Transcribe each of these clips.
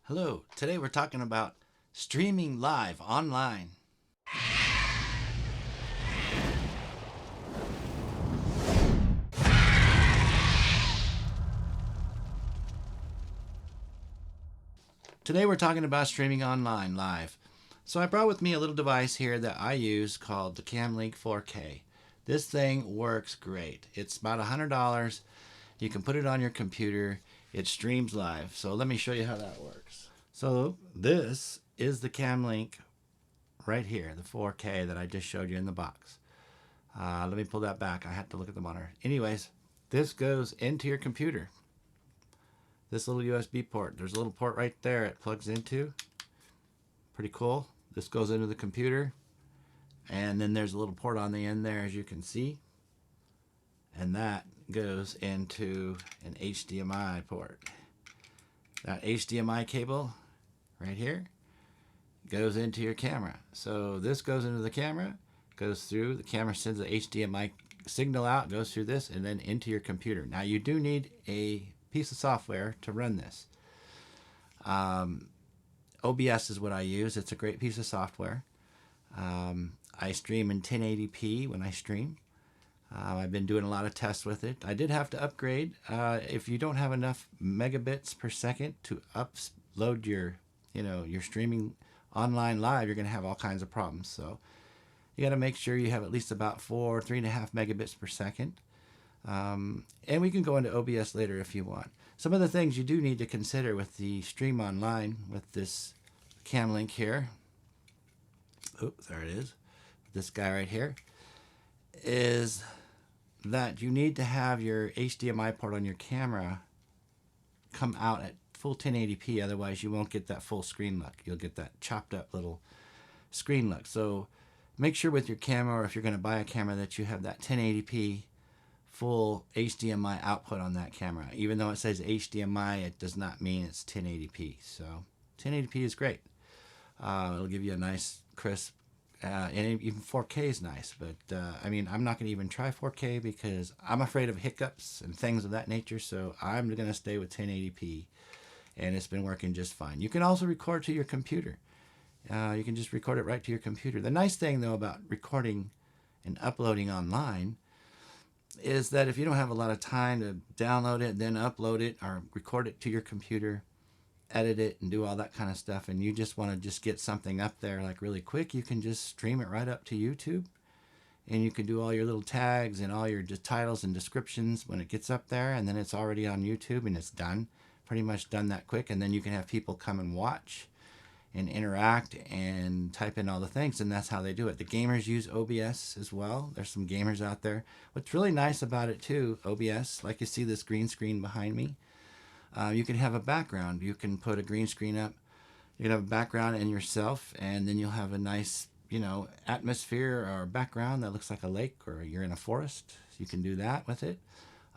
Hello, today we're talking about streaming live online. Today we're talking about streaming online live. So I brought with me a little device here that I use called the Camlink 4K. This thing works great. It's about $100. You can put it on your computer. It streams live. So let me show you how that works. So this is the Camlink right here, the 4K that I just showed you in the box. Let me pull that back. I had to look at the monitor. Anyways, this goes into your computer. This little USB port. There's a little port right there it plugs into. Pretty cool. This goes into the computer. And then there's a little port on the end there, as you can see. And that goes into an HDMI port. That HDMI cable right here goes into your camera. So this goes into the camera, goes through, the camera sends the HDMI signal out, goes through this, and then into your computer. Now you do need a piece of software to run this. OBS is what I use. It's a great piece of software. I stream in 1080p when I stream. I've been doing a lot of tests with it. I did have to upgrade. If you don't have enough megabits per second to upload your streaming online live, you're going to have all kinds of problems. So you got to make sure you have at least about 3.5 megabits per second. And we can go into OBS later if you want. Some of the things you do need to consider with the stream online with this Camlink here. Oh, there it is. This guy right here is that you need to have your HDMI port on your camera come out at full 1080p. Otherwise, you won't get that full screen look. You'll get that chopped up little screen look. So make sure with your camera, or if you're going to buy a camera, that you have that 1080p full HDMI output on that camera. Even though it says HDMI, it does not mean it's 1080p. So 1080p is great. It'll give you a nice crisp, and even 4K is nice. But I mean, I'm not going to even try 4K because I'm afraid of hiccups and things of that nature. So I'm going to stay with 1080p, and it's been working just fine. You can also record to your computer. You can just record it right to your computer. The nice thing, though, about recording and uploading online is that if you don't have a lot of time to download it, then upload it, or record it to your computer, edit it, and do all that kind of stuff, and you just want to just get something up there like really quick, you can just stream it right up to YouTube, and you can do all your little tags and all your titles and descriptions when it gets up there, and then it's already on YouTube and it's done. Pretty much done that quick, and then you can have people come and watch and interact and type in all the things, and that's how they do it. The gamers use OBS as well. There's some gamers out there. What's really nice about it too, OBS, like you see this green screen behind me, you can have a background. You can put a green screen up. You can have a background and yourself, and then you'll have a nice, atmosphere or background that looks like a lake, or you're in a forest. You can do that with it.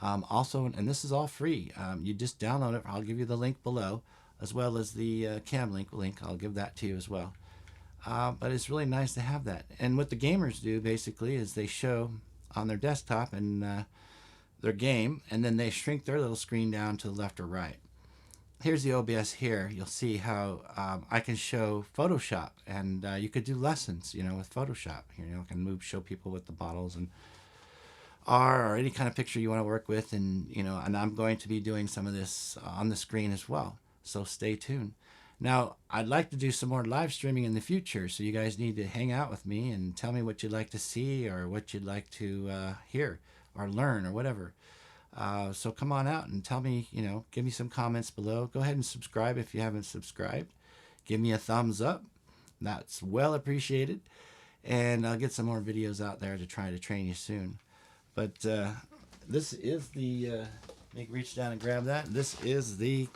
Also, and this is all free. You just download it. I'll give you the link below, as well as the Camlink link. I'll give that to you as well. But it's really nice to have that. And what the gamers do basically is they show on their desktop and their game, and then they shrink their little screen down to the left or right. Here's the OBS here. You'll see how I can show Photoshop, and you could do lessons, with Photoshop. I can show people with the bottles and or any kind of picture you want to work with, and and I'm going to be doing some of this on the screen as well. So stay tuned. Now, I'd like to do some more live streaming in the future, so you guys need to hang out with me and tell me what you'd like to see, or what you'd like to hear or learn or whatever. So come on out and tell me, give me some comments below. Go ahead and subscribe if you haven't subscribed. Give me a thumbs up. That's well appreciated. And I'll get some more videos out there to try to train you soon. But this is the... let me reach down and grab that. This is the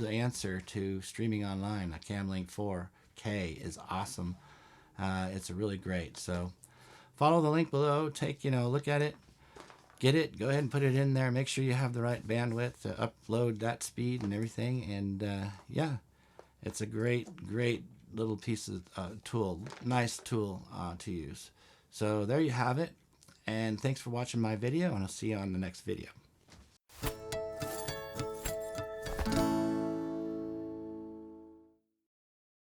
answer to streaming online. A Camlink 4K is awesome. It's really great. So follow the link below. Take look at it. Get it. Go ahead and put it in there. Make sure you have the right bandwidth to upload that speed and everything. And yeah, it's a great little piece of tool. Nice tool to use. So there you have it. And thanks for watching my video, and I'll see you on the next video.